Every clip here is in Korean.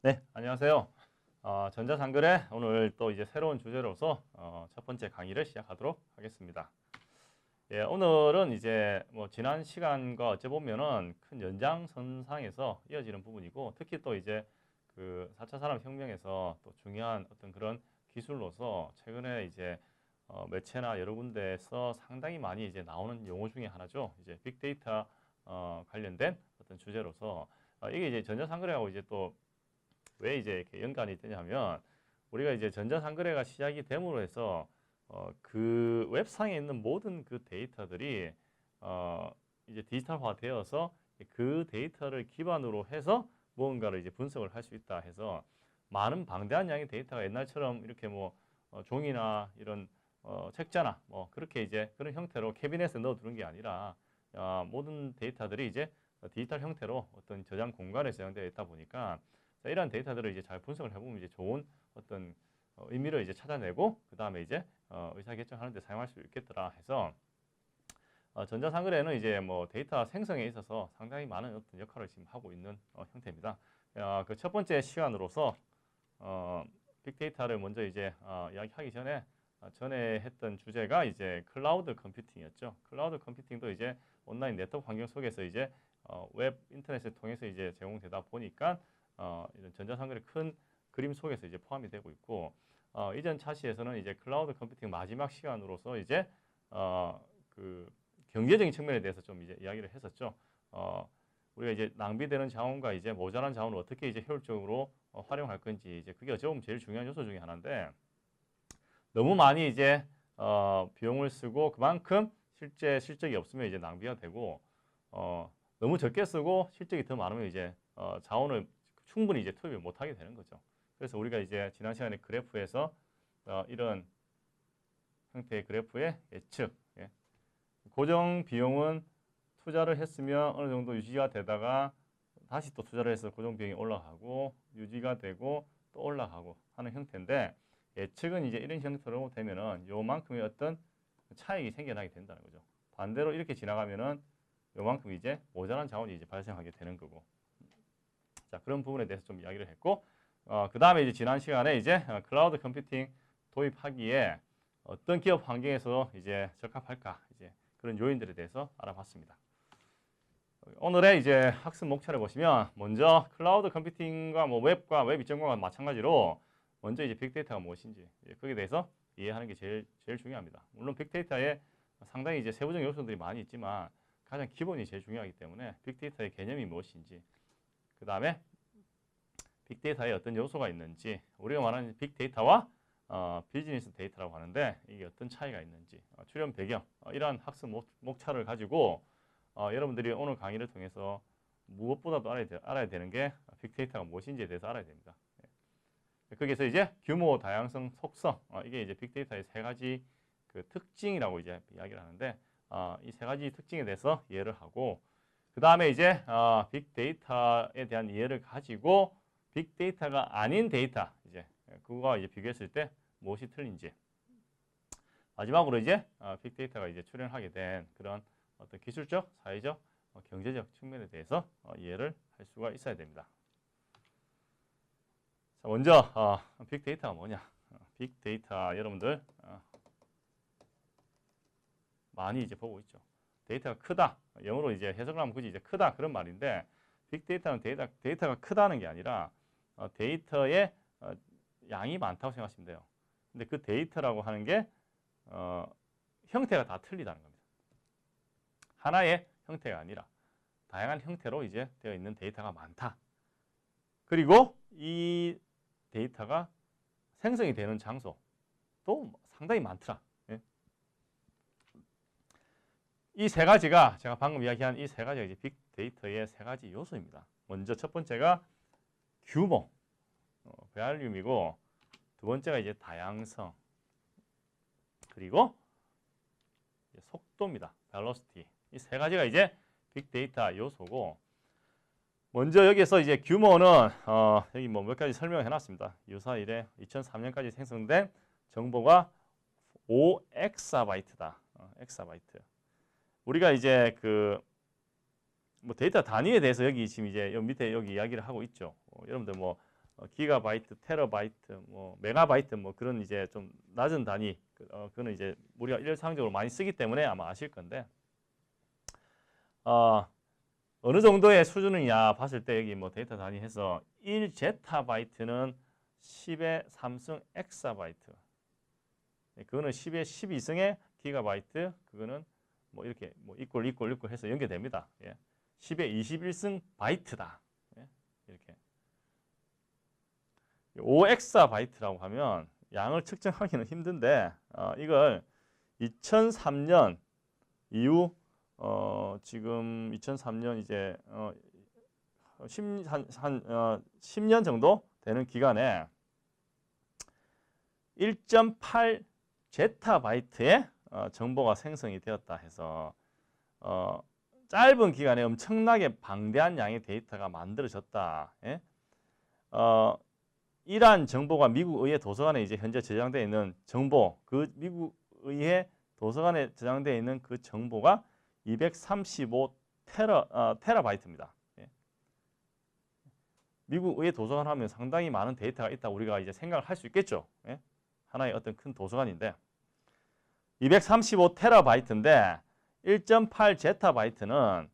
네, 안녕하세요. 전자상거래 오늘 또 이제 새로운 주제로서 첫 번째 강의를 시작하도록 하겠습니다. 예, 오늘은 이제 뭐 지난 시간과 어찌 보면은 큰 연장선상에서 이어지는 부분이고, 특히 또 이제 그 4차 산업혁명에서 또 중요한 어떤 그런 기술로서 최근에 이제 매체나 여러 군데에서 상당히 많이 이제 나오는 용어 중에 하나죠. 이제 빅데이터 관련된 어떤 주제로서 이게 이제 전자상거래하고 이제 또 왜 이제 이렇게 연관이 되냐면, 우리가 이제 전자상거래가 시작이 됨으로 해서 그 웹상에 있는 모든 그 데이터들이 이제 디지털화 되어서 그 데이터를 기반으로 해서 무언가를 이제 분석을 할 수 있다 해서, 많은 방대한 양의 데이터가 옛날처럼 이렇게 뭐 종이나 이런 책자나 뭐 그렇게 이제 그런 형태로 캐비넷에 넣어두는 게 아니라, 모든 데이터들이 이제 디지털 형태로 어떤 저장 공간에 저장되어 있다 보니까, 자, 이러한 데이터들을 이제 잘 분석을 해보면 이제 좋은 어떤 의미를 이제 찾아내고, 그 다음에 이제 의사결정하는 데 사용할 수 있겠더라 해서, 전자상거래는 이제 뭐 데이터 생성에 있어서 상당히 많은 어떤 역할을 지금 하고 있는 형태입니다. 그 첫 번째 시간으로서 빅데이터를 먼저 이제 이야기하기 전에, 전에 했던 주제가 이제 클라우드 컴퓨팅이었죠. 클라우드 컴퓨팅도 이제 온라인 네트워크 환경 속에서 이제 웹 인터넷을 통해서 이제 제공되다 보니까 이런 전자상거래 큰 그림 속에서 이제 포함이 되고 있고, 이전 차시에서는 이제 클라우드 컴퓨팅 마지막 시간으로서 이제 그 경제적인 측면에 대해서 좀 이제 이야기를 했었죠. 우리가 이제 낭비되는 자원과 이제 모자란 자원을 어떻게 이제 효율적으로 활용할 건지, 이제 그게 어찌 보면 제일 중요한 요소 중에 하나인데, 너무 많이 이제 비용을 쓰고 그만큼 실적이 없으면 이제 낭비가 되고, 너무 적게 쓰고 실적이 더 많으면 이제 자원을 충분히 이제 투입을 못하게 되는 거죠. 그래서 우리가 이제 지난 시간에 그래프에서 이런 형태의 그래프의 예측, 예. 고정 비용은 투자를 했으면 어느 정도 유지가 되다가 다시 또 투자를 해서 고정 비용이 올라가고 유지가 되고 또 올라가고 하는 형태인데, 예측은 이제 이런 형태로 되면은 요만큼의 어떤 차익이 생겨나게 된다는 거죠. 반대로 이렇게 지나가면은 요만큼 이제 모자란 자원이 이제 발생하게 되는 거고. 자, 그런 부분에 대해서 좀 이야기를 했고, 그 다음에 이제 지난 시간에 이제 클라우드 컴퓨팅 도입하기에 어떤 기업 환경에서 이제 적합할까, 이제 그런 요인들에 대해서 알아봤습니다. 오늘의 이제 학습 목차를 보시면, 먼저 클라우드 컴퓨팅과 뭐 웹과 웹 이전과 마찬가지로 먼저 이제 빅데이터가 무엇인지, 거기에 대해서 이해하는 게 제일 중요합니다. 물론 빅데이터에 상당히 이제 세부적인 요소들이 많이 있지만 가장 기본이 제일 중요하기 때문에 빅데이터의 개념이 무엇인지, 그 다음에 빅데이터에 어떤 요소가 있는지, 우리가 말하는 빅데이터와 비즈니스 데이터라고 하는데 이게 어떤 차이가 있는지, 출연 배경, 이러한 학습 목차를 가지고 여러분들이 오늘 강의를 통해서 무엇보다도 알아야 되는 게 빅데이터가 무엇인지에 대해서 알아야 됩니다. 거기서 이제 규모, 다양성, 속성, 이게 이제 빅데이터의 세 가지 그 특징이라고 이제 이야기를 하는데, 이 세 가지 특징에 대해서 이해를 하고, 그 다음에 이제 빅데이터에 대한 이해를 가지고 빅데이터가 아닌 데이터, 이제 그거와 이제 비교했을 때 무엇이 틀린지, 마지막으로 이제 빅데이터가 이제 출현하게 된 그런 어떤 기술적, 사회적, 경제적 측면에 대해서 이해를 할 수가 있어야 됩니다. 자, 먼저 빅데이터가 뭐냐? 빅데이터 여러분들 많이 이제 보고 있죠. 데이터가 크다. 영어로 이제 해석을 하면 굳이 이제 크다 그런 말인데, 빅데이터는 데이터가 크다는 게 아니라 데이터의 양이 많다고 생각하시면 돼요. 근데 그 데이터라고 하는 게 형태가 다 틀리다는 겁니다. 하나의 형태가 아니라 다양한 형태로 이제 되어 있는 데이터가 많다. 그리고 이 데이터가 생성이 되는 장소도 상당히 많더라. 예. 이 세 가지가, 제가 방금 이야기한 이 세 가지가 이제 빅데이터의 세 가지 요소입니다. 먼저 첫 번째가 규모, 볼륨이고, 두 번째가 이제 다양성, 그리고 속도입니다. velocity. 이 세 가지가 이제 빅데이터 요소고, 먼저 여기에서 이제 규모는 여기 뭐 몇 가지 설명을 해놨습니다. 유사 이래 2003년까지 생성된 정보가 5엑사바이트다. 엑사바이트. 우리가 이제 그 뭐 데이터 단위에 대해서 여기 지금 이제 여기 밑에 여기 이야기를 하고 있죠. 여러분들 뭐 기가바이트, 테라바이트, 뭐 메가바이트 뭐 그런 이제 좀 낮은 단위 그거는 이제 우리가 일상적으로 많이 쓰기 때문에 아마 아실 건데 어느 정도의 수준이냐 봤을 때 여기 뭐 데이터 단위 해서 1제타바이트는 10의 3승 엑사바이트. 그거는 10의 12승의 기가바이트. 그거는 뭐 이렇게 뭐 이꼴 해서 연결됩니다. 예. 10의 21승 바이트다. 예. 이렇게. 5엑사바이트라고 하면 양을 측정하기는 힘든데 이걸 2003년 이후 지금 2003년 이제 10년 정도 되는 기간에 1.8 제타바이트의 정보가 생성이 되었다 해서 짧은 기간에 엄청나게 방대한 양의 데이터가 만들어졌다. 예? 이러한 정보가 미국 의회 도서관에 이제 현재 저장되어 있는 정보, 그 미국 의회 도서관에 저장되어 있는 그 정보가 235 테라바이트입니다. 예. 미국 의회 도서관 하면 상당히 많은 데이터가 있다 우리가 이제 생각을 할 수 있겠죠. 예. 하나의 어떤 큰 도서관인데 235 테라바이트인데 1.8 제타바이트는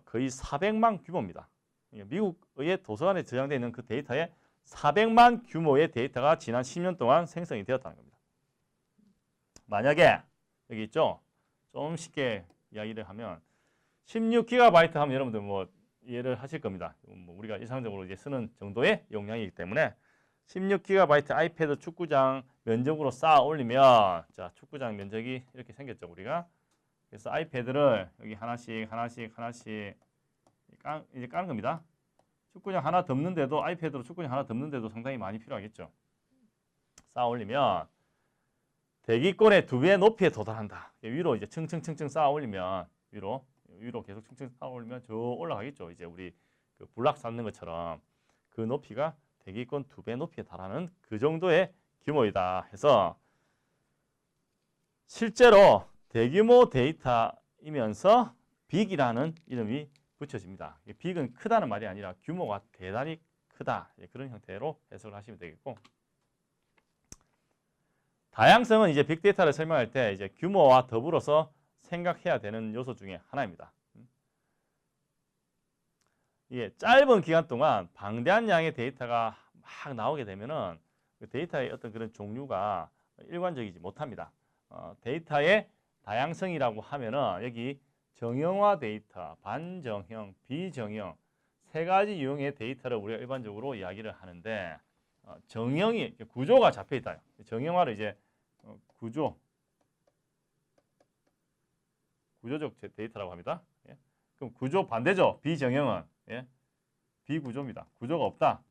거의 400만 규모입니다. 미국 의회 도서관에 저장되어 있는 그 데이터에 400만 규모의 데이터가 지난 10년 동안 생성이 되었다는 겁니다. 만약에 여기 있죠. 좀 쉽게 이야기를 하면 16GB 하면 여러분들 뭐 이해를 하실 겁니다. 뭐 우리가 일상적으로 이제 쓰는 정도의 용량이기 때문에 16GB 아이패드 축구장 면적으로 쌓아 올리면 자 축구장 면적이 이렇게 생겼죠 우리가. 그래서 아이패드를 여기 하나씩 이제 까는 겁니다. 축구장 하나 덮는데도 아이패드로 축구장 하나 덮는데도 상당히 많이 필요하겠죠. 쌓아 올리면 대기권의 2배 높이에 도달한다. 위로 이제 층층 쌓아 올리면 위로 계속 층층 쌓아 올리면 저 올라가겠죠. 이제 우리 그 블락 쌓는 것처럼 그 높이가 대기권 2배 높이에 달하는 그 정도의 규모이다 해서 실제로 대규모 데이터이면서 빅이라는 이름이 붙여집니다. 빅은 크다는 말이 아니라 규모가 대단히 크다. 그런 형태로 해석을 하시면 되겠고 다양성은 이제 빅데이터를 설명할 때 이제 규모와 더불어서 생각해야 되는 요소 중에 하나입니다. 이게 짧은 기간 동안 방대한 양의 데이터가 막 나오게 되면은 그 데이터의 어떤 그런 종류가 일관적이지 못합니다. 데이터의 다양성이라고 하면은 여기 정형화 데이터, 반정형, 비정형 세 가지 유형의 데이터를 우리가 일반적으로 이야기를 하는데 정형이 구조가 잡혀 있다. 정형화를 이제 구조적 데이터라고 합니다. 예. 그럼 구조 반대죠. 비정형은 예. 비구조입니다. 구조가 없다.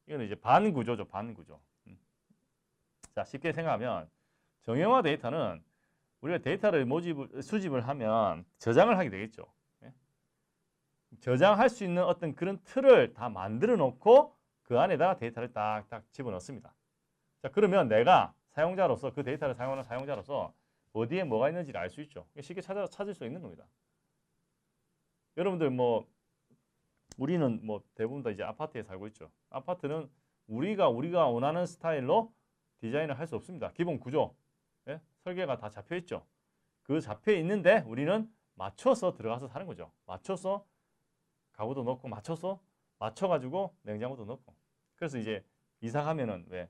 이거는 이제 반구조죠. 반구조. 자 쉽게 생각하면 정형화 데이터는 우리가 데이터를 수집을 하면 저장을 하게 되겠죠. 예? 저장할 수 있는 어떤 그런 틀을 다 만들어 놓고 그 안에다가 데이터를 딱딱 집어넣습니다. 자 그러면 내가 사용자로서 그 데이터를 사용하는 사용자로서 어디에 뭐가 있는지를 알 수 있죠. 쉽게 찾을 수 있는 겁니다. 여러분들 뭐 우리는 뭐 대부분 다 이제 아파트에 살고 있죠. 아파트는 우리가 원하는 스타일로 디자인을 할 수 없습니다. 기본 구조. 예? 설계가 다 잡혀 있죠. 그 잡혀 있는데 우리는 맞춰서 들어가서 사는 거죠. 맞춰서 가구도 넣고 맞춰가지고 냉장고도 넣고. 그래서 이제 이사 가면은 왜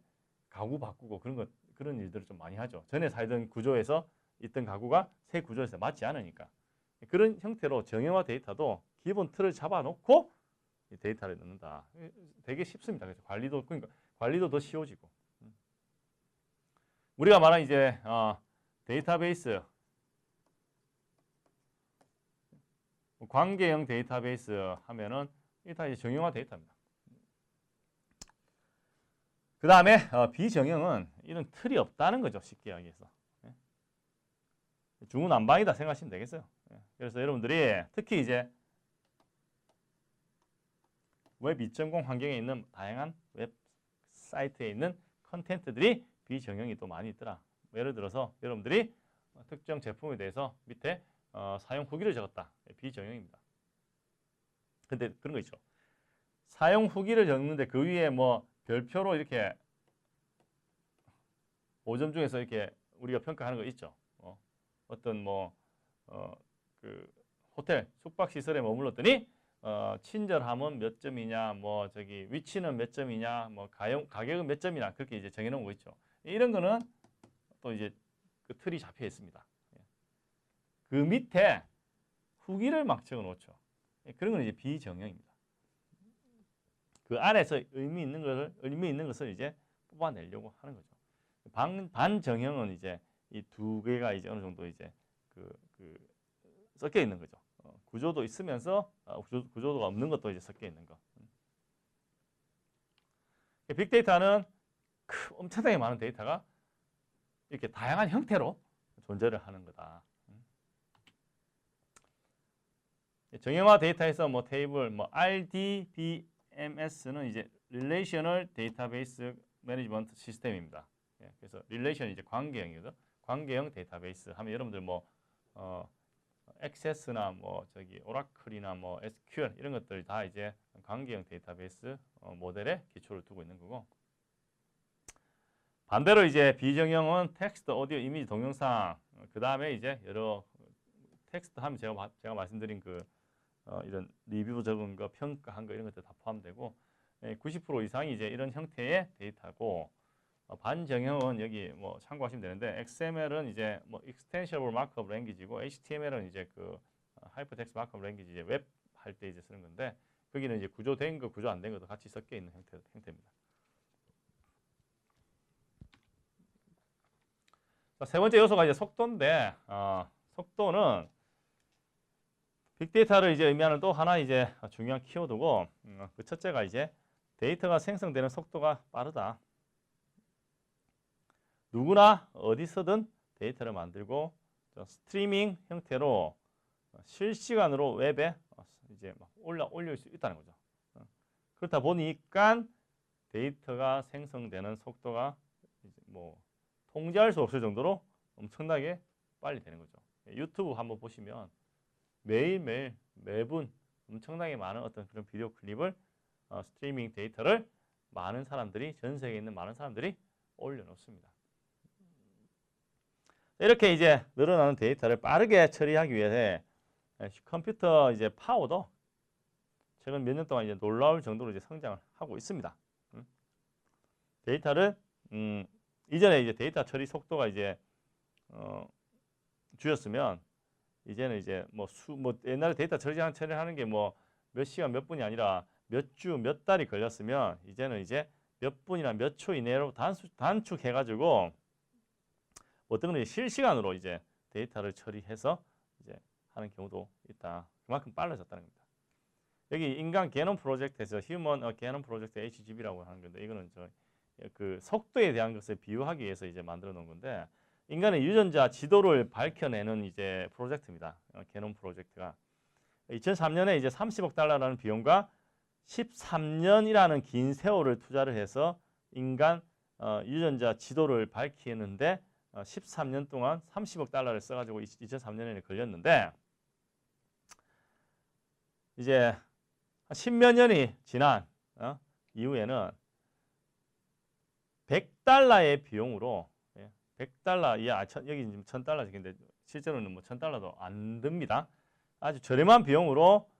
가구 바꾸고 그런 일들을 좀 많이 하죠. 전에 살던 구조에서 있던 가구가 새 구조에서 맞지 않으니까. 그런 형태로 정형화 데이터도 기본 틀을 잡아놓고 이 데이터를 넣는다. 되게 쉽습니다. 그래서 관리도 더 쉬워지고. 우리가 말한 이제 데이터베이스, 관계형 데이터베이스 하면은 이게 다 이제 정형화 데이터입니다. 그 다음에 비정형은 이런 틀이 없다는 거죠. 쉽게 이야기해서. 중구난방이다 생각하시면 되겠어요. 그래서 여러분들이 특히 이제 웹 2.0 환경에 있는 다양한 웹사이트에 있는 컨텐츠들이 비정형이 또 많이 있더라. 예를 들어서 여러분들이 특정 제품에 대해서 밑에 사용 후기를 적었다. 비정형입니다. 근데 그런 거 있죠. 사용 후기를 적는데 그 위에 뭐 별표로 이렇게 5점 중에서 이렇게 우리가 평가하는 거 있죠. 어떤 뭐 그 호텔 숙박 시설에 머물렀더니 친절함은 몇 점이냐, 뭐 저기 위치는 몇 점이냐, 뭐 가격은 몇 점이냐 그렇게 이제 정해놓은 거 있죠. 이런 거는 또 이제 그 틀이 잡혀 있습니다. 그 밑에 후기를 막 적어놓죠. 그런 건 이제 비정형입니다. 그 안에서 의미 있는 것을 이제 뽑아내려고 하는 거죠. 반정형은 이제 이 두 개가 이제 어느 정도 이제 섞여 있는 거죠. 구조도 있으면서 구조도가 없는 것도 이제 섞여 있는 거. 빅데이터는 엄청나게 많은 데이터가 이렇게 다양한 형태로 존재를 하는 거다. 정형화 데이터에서 뭐 테이블, 뭐 RDBMS는 이제 Relational Database Management System입니다. 그래서 릴레이션 이제 관계형이거든. 관계형 데이터베이스 하면 여러분들 뭐 액세스나 뭐 저기 오라클이나 뭐 SQL 이런 것들 다 이제 관계형 데이터베이스 모델에 기초를 두고 있는 거고. 반대로 이제 비정형은 텍스트, 오디오, 이미지, 동영상 그 다음에 이제 여러 텍스트 하면 제가 말씀드린 그 이런 리뷰 적은 거, 평가한 거 이런 것들 다 포함되고 90% 이상이 이제 이런 형태의 데이터고. 반정형은 여기 뭐 참고하시면 되는데 XML은 이제 뭐 Extensible Markup Language이고 HTML은 이제 그 Hypertext Markup Language 이제 웹 할 때 이제 쓰는 건데 거기는 이제 구조된 거, 구조 안 된 것도 같이 섞여 있는 형태입니다. 자, 세 번째 요소가 이제 속도인데 속도는 빅데이터를 이제 의미하는 또 하나 이제 중요한 키워드고 그 첫째가 이제 데이터가 생성되는 속도가 빠르다. 누구나 어디서든 데이터를 만들고 스트리밍 형태로 실시간으로 웹에 이제 막 올릴 수 있다는 거죠. 그렇다 보니까 데이터가 생성되는 속도가 이제 뭐 통제할 수 없을 정도로 엄청나게 빨리 되는 거죠. 유튜브 한번 보시면 매일매일 매분 엄청나게 많은 어떤 그런 비디오 클립을 스트리밍 데이터를 많은 사람들이, 전 세계에 있는 많은 사람들이 올려놓습니다. 이렇게 이제 늘어나는 데이터를 빠르게 처리하기 위해 컴퓨터 이제 파워도 최근 몇 년 동안 이제 놀라울 정도로 이제 성장을 하고 있습니다. 데이터를 이전에 이제 데이터 처리 속도가 이제 줄였으면 이제는 이제 뭐 옛날에 데이터 처리하는 게 뭐 몇 시간 몇 분이 아니라 몇 주 몇 달이 걸렸으면 이제는 이제 몇 분이나 몇 초 이내로 단축해가지고 어떤 건 실시간으로 이제 데이터를 처리해서 이제 하는 경우도 있다. 그만큼 빨라졌다는 겁니다. 여기 인간 게놈 프로젝트에서 휴먼 게놈 프로젝트 HGB라고 하는 건데 이거는 그 속도에 대한 것을 비유하기 위해서 이제 만들어 놓은 건데 인간의 유전자 지도를 밝혀내는 이제 프로젝트입니다. 게놈 프로젝트가 2003년에 이제 30억 달러라는 비용과 13년이라는 긴 세월을 투자를 해서 인간 유전자 지도를 밝히는데 13년 동안 30억 달러를 써가지고 2003년에 걸렸는데 이제 10몇 년이 지난 이후에는 100달러의 비용으로 100달러, 여기 지금 1000달러인데 실제로는 뭐 1000달러도 안 듭니다. 아주 저렴한 비용으로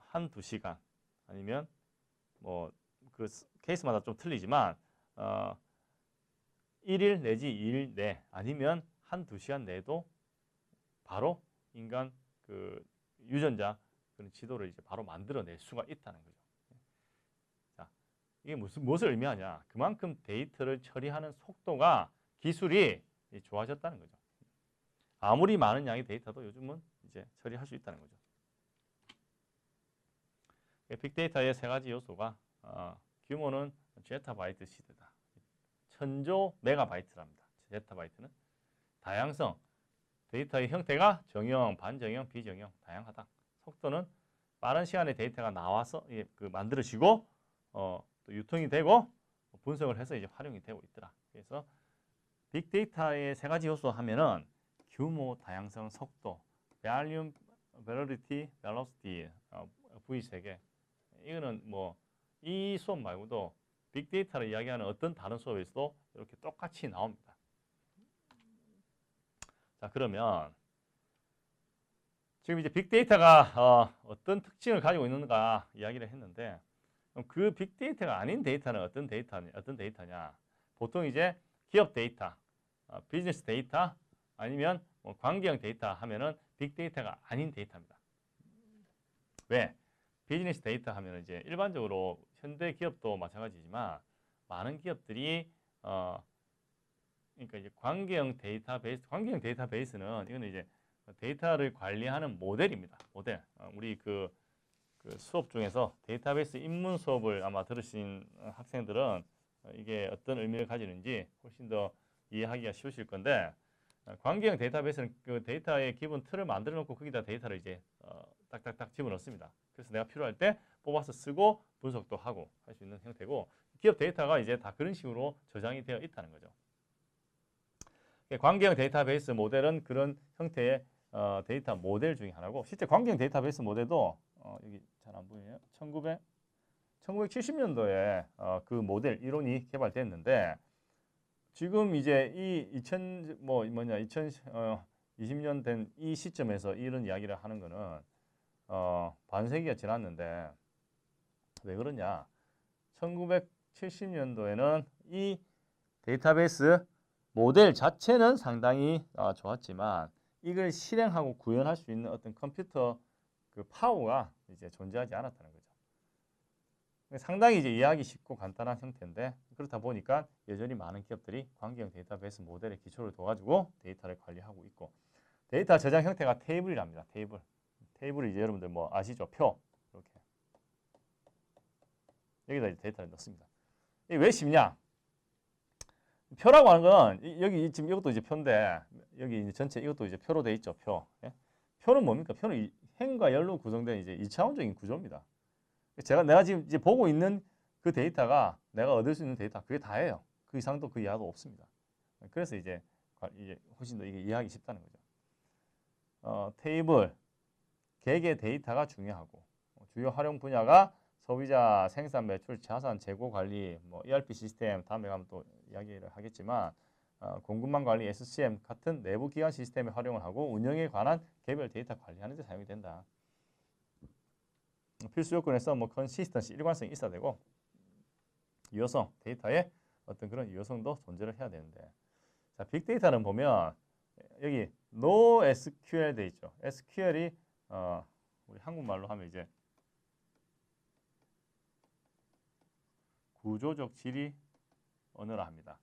한두 시간 아니면 뭐 그 케이스마다 좀 틀리지만 1일 내지 2일 내 아니면 한두 시간 내도 바로 인간 그 유전자 그런 지도를 이제 바로 만들어낼 수가 있다는 거죠. 자, 이게 무엇을 의미하냐? 그만큼 데이터를 처리하는 속도가 기술이 좋아졌다는 거죠. 아무리 많은 양의 데이터도 요즘은 이제 처리할 수 있다는 거죠. 빅데이터의 세 가지 요소가 규모는 제타바이트 시대다. 1000조 메가바이트랍니다. 제타바이트는 다양성, 데이터의 형태가 정형, 반정형, 비정형 다양하다. 속도는 빠른 시간에 데이터가 나와서 만들어지고 또 유통이 되고 분석을 해서 이제 활용이 되고 있더라. 그래서 빅데이터의 세 가지 요소 하면은 규모, 다양성, 속도, Volume, Variety, Velocity V 세 개 이거는 뭐 이 수업 말고도 빅데이터를 이야기하는 어떤 다른 수업에서도 이렇게 똑같이 나옵니다. 자, 그러면 지금 이제 빅데이터가 어떤 특징을 가지고 있는가 이야기를 했는데, 그럼 그 빅데이터가 아닌 데이터는 어떤 데이터냐? 보통 이제 기업 데이터, 비즈니스 데이터, 아니면 뭐 관계형 데이터 하면은 빅데이터가 아닌 데이터입니다. 왜? 비즈니스 데이터 하면은 이제 일반적으로 현대 기업도 마찬가지지만 많은 기업들이 그러니까 이제 관계형 데이터베이스는 이거는 이제 데이터를 관리하는 모델입니다. 모델. 우리 그 수업 중에서 데이터베이스 입문 수업을 아마 들으신 학생들은 이게 어떤 의미를 가지는지 훨씬 더 이해하기가 쉬우실 건데, 관계형 데이터베이스는 그 데이터의 기본 틀을 만들어 놓고 거기다 데이터를 이제 딱딱딱 집어넣습니다. 그래서 내가 필요할 때 뽑아서 쓰고 분석도 하고 할 수 있는 형태고, 기업 데이터가 이제 다 그런 식으로 저장이 되어 있다는 거죠. 관계형 데이터베이스 모델은 그런 형태의 데이터 모델 중에 하나고, 실제 관계형 데이터베이스 모델도 여기 잘 안 보이네요. 1970년도에 그 모델 이론이 개발됐는데, 지금 이제 이 2020년 된 이 시점에서 이런 이야기를 하는 거는 반세기가 지났는데, 왜 그러냐? 1970년도에는 이 데이터베이스 모델 자체는 상당히 좋았지만, 이걸 실행하고 구현할 수 있는 어떤 컴퓨터 그 파워가 이제 존재하지 않았다는 거죠. 상당히 이제 이해하기 쉽고 간단한 형태인데, 그렇다 보니까 여전히 많은 기업들이 관계형 데이터베이스 모델의 기초를 둬가지고 데이터를 관리하고 있고, 데이터 저장 형태가 테이블이랍니다. 테이블을 이제 여러분들 뭐 아시죠? 표. 이렇게 여기다 이제 데이터를 넣습니다. 이게 왜 쉽냐? 표라고 하는 건 여기 지금 이것도 이제 표인데, 여기 이제 전체 이것도 이제 표로 돼 있죠. 표. 예? 표는 뭡니까? 표는 행과 열로 구성된 이제 2차원적인 구조입니다. 내가 지금 이제 보고 있는 그 데이터가 내가 얻을 수 있는 데이터, 그게 다예요. 그 이상도 그 이하도 없습니다. 그래서 이제 훨씬 더 이게 이해하기 쉽다는 거죠. 테이블, 개개 데이터가 중요하고, 주요 활용 분야가 소비자, 생산, 매출, 자산, 재고 관리, 뭐 ERP 시스템, 다음에 가면 또 이야기를 하겠지만, 공급망 관리, SCM 같은 내부 기관 시스템에 활용을 하고, 운영에 관한 개별 데이터 관리하는 데 사용이 된다. 필수 요건에서 뭐 컨시스턴시, 일관성이 있어야 되고, 유효성, 데이터에 어떤 그런 유효성도 존재를 해야 되는데, 자, 빅데이터는 보면 여기 NoSQL 돼 있죠. SQL이 우리 한국말로 하면 이제 구조적 질의 언어라 합니다.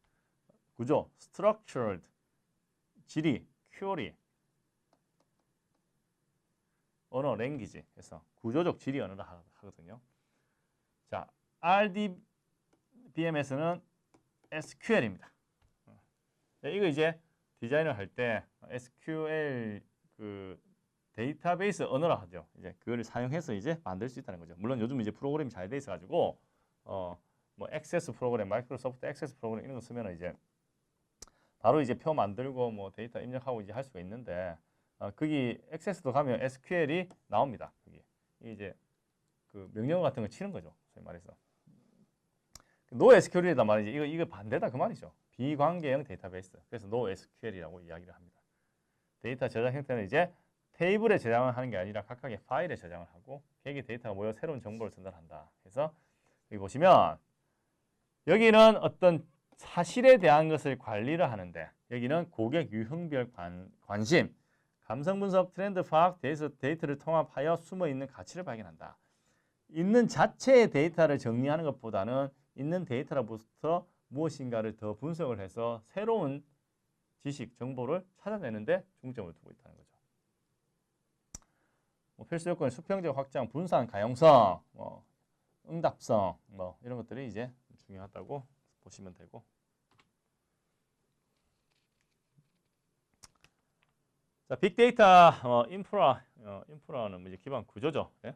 구조, structured, 질의, query, 언어, 랭귀지 해서 구조적 질의 언어라 하거든요. 자, RDBMS는 SQL입니다. 이거 이제 디자인을 할 때 SQL 그 데이터베이스 언어라 하죠. 이제 그걸 사용해서 이제 만들 수 있다는 거죠. 물론 요즘 이제 프로그램이 잘 돼 있어 가지고 뭐 액세스 프로그램, 마이크로소프트 액세스 프로그램 이런 거 쓰면 이제 바로 이제 표 만들고 뭐 데이터 입력하고 이제 할 수가 있는데, 거기 액세스도 가면 SQL이 나옵니다. 여기 이제 그 명령 같은 거 치는 거죠. 소위 말해서 NoSQL이다 말이지. 이거 반대다 그 말이죠. 비관계형 데이터베이스. 그래서 NoSQL이라고 이야기를 합니다. 데이터 저장 형태는 이제 테이블에 저장을 하는 게 아니라 각각의 파일에 저장을 하고, 개개 데이터가 모여 새로운 정보를 전달한다. 그래서 여기 보시면 여기는 어떤 사실에 대한 것을 관리를 하는데, 여기는 고객 유형별 관심, 감성 분석, 트렌드 파악, 데이터를 통합하여 숨어있는 가치를 발견한다. 있는 자체의 데이터를 정리하는 것보다는 있는 데이터로부터 무엇인가를 더 분석을 해서 새로운 지식, 정보를 찾아내는데 중점을 두고 있다는 거죠. 뭐 필수 요건 수평적 확장, 분산, 가용성, 응답성, 이런 것들이 이제 중요하다고 보시면 되고, 자, 빅데이터 인프라는 이제 기반 구조죠. 예?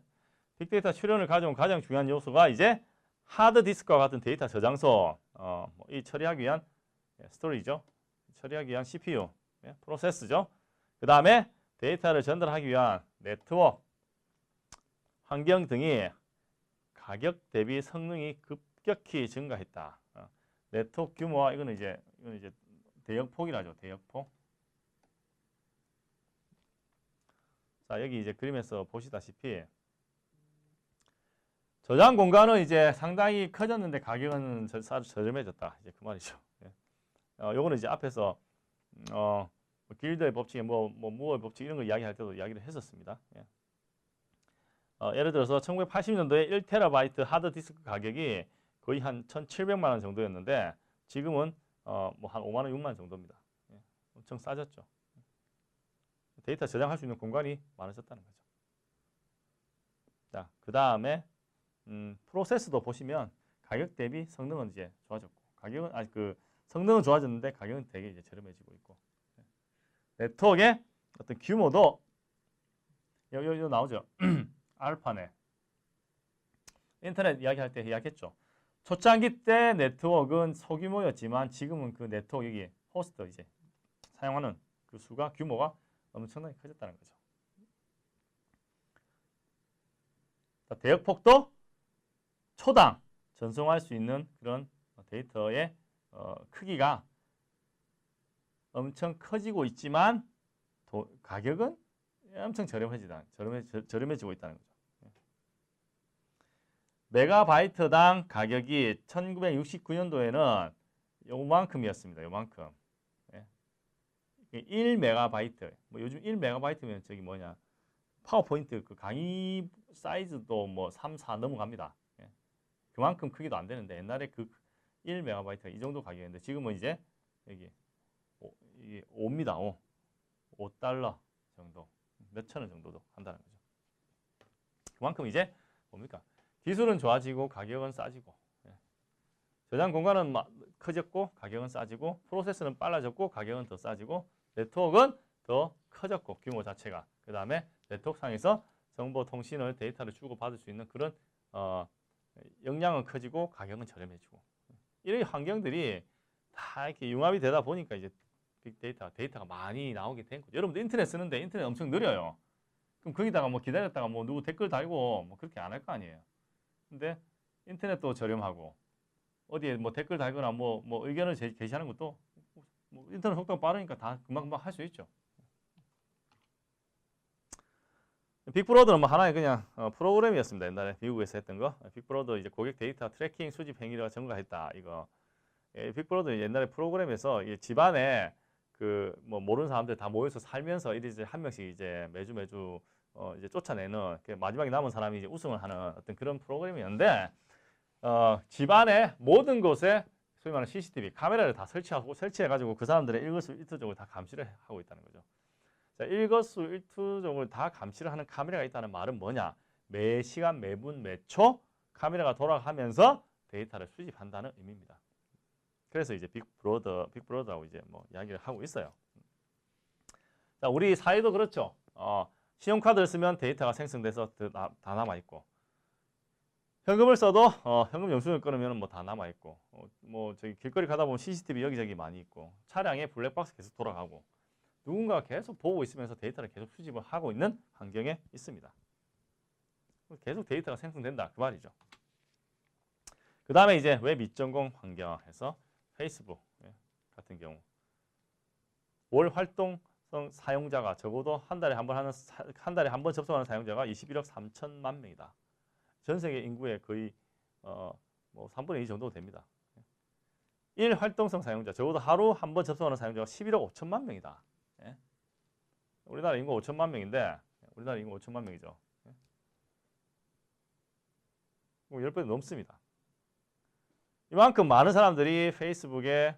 빅데이터 출현을 가져온 가장 중요한 요소가 이제 하드 디스크와 같은 데이터 저장소, 이 처리하기 위한 스토리죠. 처리하기 위한 CPU, 프로세스죠. 그 다음에 데이터를 전달하기 위한 네트워크, 환경 등이 가격 대비 성능이 급격히 증가했다. 네트워크 규모와 이거는 이제 대역폭이라죠. 대역폭. 자, 여기 이제 그림에서 보시다시피 저장 공간은 이제 상당히 커졌는데 가격은 아주 저렴해졌다. 이제 그 말이죠. 예. 요거는 이제 앞에서 길드의 법칙, 무어의 법칙 이런 거 이야기할 때도 이야기를 했었습니다. 예. 예를 들어서 1980년도에 1TB 하드디스크 가격이 거의 한 1,700만 원 정도였는데 지금은 뭐 한 5만 원, 6만 원 정도입니다. 예. 엄청 싸졌죠. 데이터 저장할 수 있는 공간이 많아졌다는 거죠. 자, 그 다음에 프로세스도 보시면 가격 대비 성능은 이제 좋아졌고 가격은 성능은 좋아졌는데 가격은 되게 이제 저렴해지고 있고 네트워크의 어떤 규모도 여기 나오죠. 알파넷 인터넷 이야기할 때 이야기했죠. 초창기 때 네트워크는 소규모였지만 지금은 그 네트워크 여기 호스트 이제 사용하는 그 수가 규모가 엄청나게 커졌다는 거죠. 자, 대역폭도 초당 전송할 수 있는 그런 데이터의 크기가 엄청 커지고 있지만 가격은 엄청 저렴해지고 있다는 거죠. 메가바이트당 가격이 1969년도에는 요만큼이었습니다. 요만큼. 1메가바이트. 뭐 요즘 1메가바이트면 저기 뭐냐. 파워포인트 그 강의 사이즈도 뭐 3, 4 넘어갑니다. 그만큼 크기도 안 되는데 옛날에 그 1메가바이트가 이 정도 가격이었는데 지금은 이제 여기 이게 5입니다. 5달러 정도. 몇천 원 정도도 한다는 거죠. 그만큼 이제 뭡니까? 기술은 좋아지고 가격은 싸지고 저장 공간은 커졌고 가격은 싸지고 프로세스는 빨라졌고 가격은 더 싸지고 네트워크는 더 커졌고 규모 자체가 그 다음에 네트워크 상에서 정보 통신을 데이터를 주고받을 수 있는 그런 역량은 커지고 가격은 저렴해지고 이런 환경들이 다 이렇게 융합이 되다 보니까 이제 데이터가 많이 나오게 된 거죠. 여러분들 인터넷 쓰는데 인터넷 엄청 느려요. 그럼 거기다가 뭐 기다렸다가 뭐 누구 댓글 달고 뭐 그렇게 안 할 거 아니에요. 근데 인터넷도 저렴하고 어디에 뭐 댓글 달거나 뭐 의견을 게시하는 것도 뭐 인터넷 속도가 빠르니까 다 금방금방 할 수 있죠. 빅브로드는 뭐 하나의 그냥 프로그램이었습니다. 옛날에 미국에서 했던 거. 빅브로드 이제 고객 데이터 트래킹 수집 행위를 증가했다. 이거. 빅브로드 옛날에 프로그램에서 집안에 그 뭐 모르는 사람들 다 모여서 살면서 이제 한 명씩 이제 매주 이제 쫓아내는 마지막에 남은 사람이 이제 우승을 하는 어떤 그런 프로그램이었는데 집안의 모든 곳에 소위 말하는 CCTV 카메라를 다 설치해가지고 그 사람들의 일거수일투족을 다 감시를 하고 있다는 거죠. 자, 일거수일투족을 다 감시를 하는 카메라가 있다는 말은 뭐냐? 매 시간, 매 분, 매 초 카메라가 돌아가면서 데이터를 수집한다는 의미입니다. 그래서 이제 빅브로드라고 이제 뭐 이야기를 하고 있어요. 자, 우리 사회도 그렇죠. 신용카드를 쓰면 데이터가 생성돼서 다 남아 있고, 현금을 써도 현금 영수증을 끊으면 뭐 다 남아 있고, 뭐 저기 길거리 가다 보면 CCTV 여기저기 많이 있고, 차량에 블랙박스 계속 돌아가고, 누군가가 계속 보고 있으면서 데이터를 계속 수집을 하고 있는 환경에 있습니다. 계속 데이터가 생성된다 그 말이죠. 그 다음에 이제 웹 2.0 환경에서 페이스북 같은 경우 월 활동성 사용자가 적어도 한 달에 한 번 접속하는 사용자가 21억 3천만 명이다. 전 세계 인구의 거의 뭐 3분의 2 정도 됩니다. 1 활동성 사용자 적어도 하루 한 번 접속하는 사용자가 11억 5천만 명이다. 우리나라 인구 5천만 명인데 우리나라 인구 5천만 명이죠. 뭐 10배 넘습니다. 이만큼 많은 사람들이 페이스북에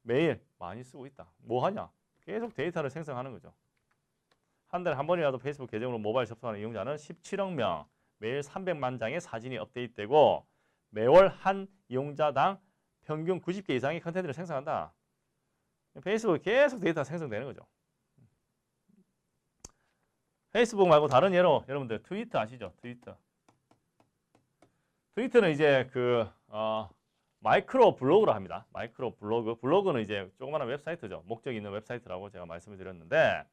매일 많이 쓰고 있다. 뭐 하냐? 계속 데이터를 생성하는 거죠. 한 달에 한 번이라도 페이스북 계정으로 모바일 접속하는 이용자는 17억 명, 매일 300만 장의 사진이 업데이트되고 매월 한 이용자당 평균 90개 이상의 컨텐츠를 생성한다. 페이스북 계속 데이터가 생성되는 거죠. 페이스북 말고 다른 예로 여러분들 트위터 아시죠? 트위터는 이제 마이크로 블로그로 합니다. 마이크로 블로그는 이제 조그마한 웹사이트죠. 목적이 있는 웹사이트라고 제가 말씀을 드렸는데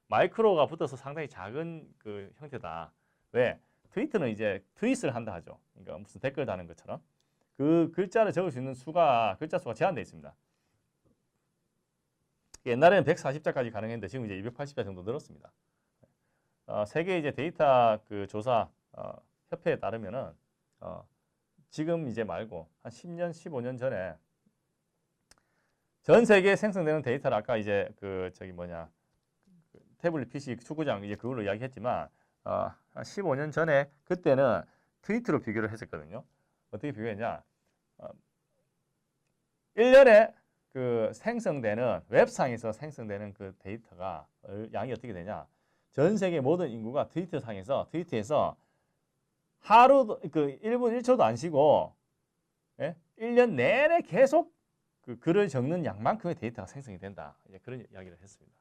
마이크로가 붙어서 상당히 작은 그 형태다. 왜? 트위터는 이제 트윗을 한다 하죠. 그러니까 무슨 댓글 다는 것처럼 그 글자를 적을 수 있는 수가 글자 수가 제한되어 있습니다. 옛날에는 140자까지 가능했는데 지금 이제 280자 정도 늘었습니다. 세계 이제 데이터 그 조사 협회에 따르면은 지금 이제 말고 한 10년, 15년 전에 전 세계에 생성되는 데이터를 아까 이제 그 저기 뭐냐 태블릿 PC 축구장 이제 그걸로 이야기했지만 한 15년 전에 그때는 트위터로 비교를 했었거든요. 어떻게 비교했냐? 1년에 그 생성되는 웹상에서 생성되는 그 데이터가 양이 어떻게 되냐? 전 세계 모든 인구가 트위터에서 하루도 그 1분 1초도 안 쉬고 1년 내내 계속 그 글을 적는 양만큼의 데이터가 생성이 된다. 이제 그런 이야기를 했습니다.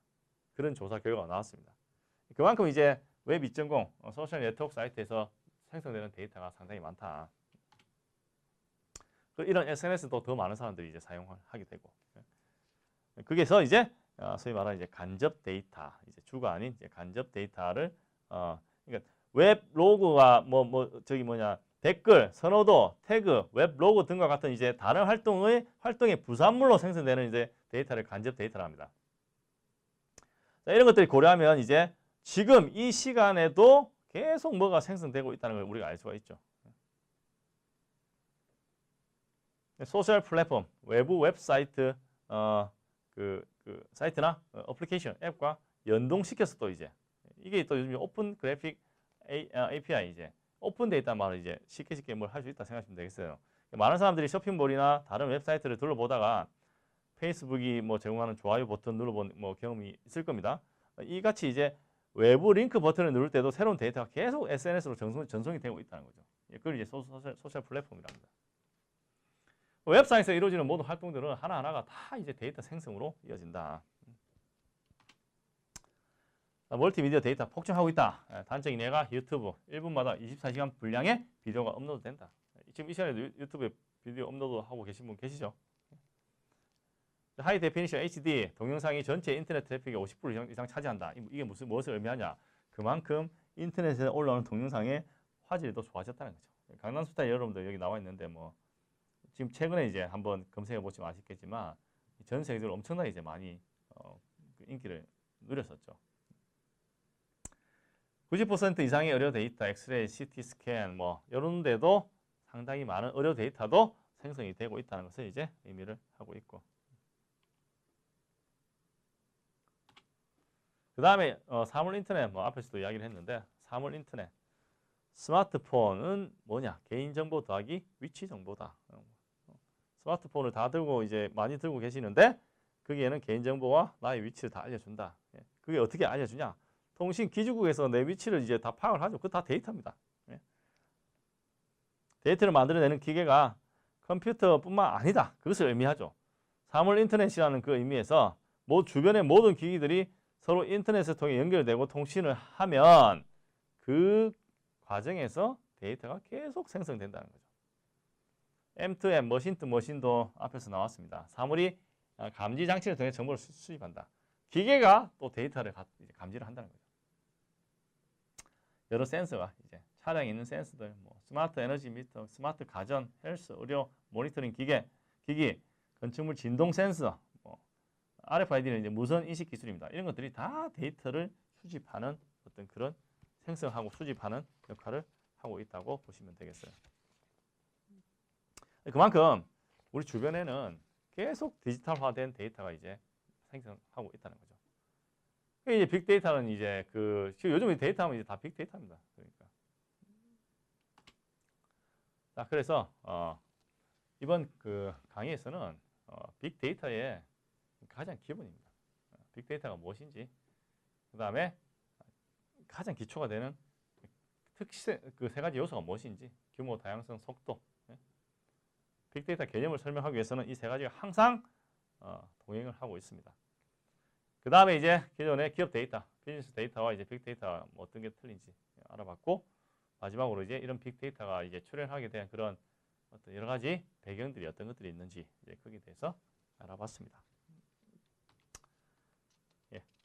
그런 조사 결과가 나왔습니다. 그만큼 이제 웹 2.0 소셜 네트워크 사이트에서 생성되는 데이터가 상당히 많다. 이런 SNS도 더 많은 사람들이 이제 사용하게 되고, 거기서 이제 소위 말하는 이제 간접 데이터, 이제 주가 아닌 이제 간접 데이터를 그러니까 웹 로그가 저기 뭐냐 댓글, 선호도, 태그, 웹 로그 등과 같은 이제 다른 활동의 부산물로 생성되는 이제 데이터를 간접 데이터라 합니다. 자, 이런 것들이 고려하면 이제 지금 이 시간에도 계속 뭐가 생성되고 있다는 걸 우리가 알 수가 있죠. 소셜 플랫폼, 외부 웹사이트, 그 사이트나 어플리케이션, 앱과 연동시켜서 또 이제 이게 또 요즘 오픈 그래픽 API 이제 오픈 데이터 말을 이제 쉽게 뭘 할 수 있다 생각하시면 되겠어요. 많은 사람들이 쇼핑몰이나 다른 웹사이트를 둘러보다가 페이스북이 뭐 제공하는 좋아요 버튼 눌러본 뭐 경험이 있을 겁니다. 이같이 이제 외부 링크 버튼을 누를 때도 새로운 데이터가 계속 SNS로 전송이 되고 있다는 거죠. 그걸 이제 소셜 플랫폼이랍니다. 웹사이트에서 이루어지는 모든 활동들은 하나하나가 다 이제 데이터 생성으로 이어진다. 멀티미디어 데이터 폭증하고 있다. 단적인 예가 유튜브 1분마다 24시간 분량의 비디오가 업로드된다. 지금 이 시간에도 유튜브에 비디오 업로드하고 계신 분 계시죠? 하이 데피니션 HD 동영상이 전체 인터넷 트래픽의 50% 이상 차지한다. 이게 무엇을 의미하냐? 그만큼 인터넷에 올라오는 동영상의 화질이 더 좋아졌다는 거죠. 강남스타일 여러분들 여기 나와 있는데 뭐 지금 최근에 이제 한번 검색해 보시면 아시겠지만 전 세계적으로 엄청나게 이제 많이 인기를 누렸었죠. 90% 이상의 의료 데이터, 엑스레이, CT 스캔 뭐 이런 데도 상당히 많은 의료 데이터도 생성이 되고 있다는 것을 이제 의미를 하고 있고. 그 다음에 사물 인터넷 뭐 앞에서도 이야기를 했는데 사물 인터넷 스마트폰은 뭐냐? 개인정보 더하기 위치 정보다. 스마트폰을 다 들고 이제 많이 들고 계시는데 거기에는 개인정보와 나의 위치를 다 알려준다. 그게 어떻게 알려주냐? 통신 기지국에서 내 위치를 이제 다 파악을 하죠. 그거 다 데이터입니다. 데이터를 만들어내는 기계가 컴퓨터뿐만 아니다. 그것을 의미하죠. 사물 인터넷이라는 그 의미에서 주변의 모든 기기들이 서로 인터넷을 통해 연결되고 통신을 하면 그 과정에서 데이터가 계속 생성된다는 거죠. M2M, 머신 투 머신도 앞에서 나왔습니다. 사물이 감지 장치를 통해 정보를 수집한다. 기계가 또 데이터를 감지를 한다는 거죠. 여러 센서가 이제 차량에 있는 센서들, 뭐 스마트 에너지 미터, 스마트 가전, 헬스, 의료, 모니터링 기기, 건축물 진동 센서, RFID는 이제 무선 인식 기술입니다. 이런 것들이 다 데이터를 수집하는 어떤 그런 생성하고 수집하는 역할을 하고 있다고 보시면 되겠어요. 그만큼 우리 주변에는 계속 디지털화된 데이터가 이제 생성하고 있다는 거죠. 이제 빅데이터는 이제 요즘 데이터하면 이제 다 빅데이터입니다. 그러니까. 자, 그래서 이번 그 강의에서는 빅데이터의 가장 기본입니다. 빅데이터가 무엇인지, 그 다음에 가장 기초가 되는 특색 그 세 가지 요소가 무엇인지, 규모, 다양성, 속도. 빅데이터 개념을 설명하기 위해서는 이 세 가지가 항상 동행을 하고 있습니다. 그 다음에 이제 기존의 기업 데이터, 비즈니스 데이터와 이제 빅데이터가 어떤 게 틀린지 알아봤고, 마지막으로 이제 이런 빅데이터가 이제 출현하게 된 그런 어떤 여러 가지 배경들이 어떤 것들이 있는지 이제 거기에 대해서 알아봤습니다.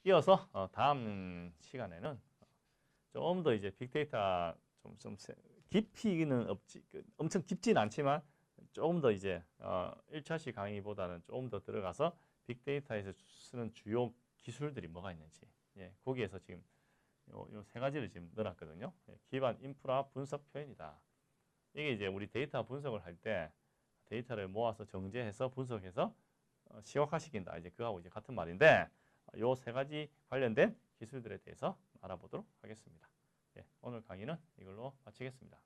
이어서 다음 시간에는 좀 더 이제 빅데이터 깊이는 없지, 엄청 깊진 않지만 조금 더 이제 1차시 강의보다는 조금 더 들어가서 빅데이터에서 쓰는 주요 기술들이 뭐가 있는지, 예, 거기에서 지금 요 세 가지를 지금 넣어놨거든요. 예, 기반 인프라 분석 표현이다. 이게 이제 우리 데이터 분석을 할 때 데이터를 모아서 정제해서 분석해서 시각화시킨다. 이제 그하고 이제 같은 말인데 요 세 가지 관련된 기술들에 대해서 알아보도록 하겠습니다. 예, 오늘 강의는 이걸로 마치겠습니다.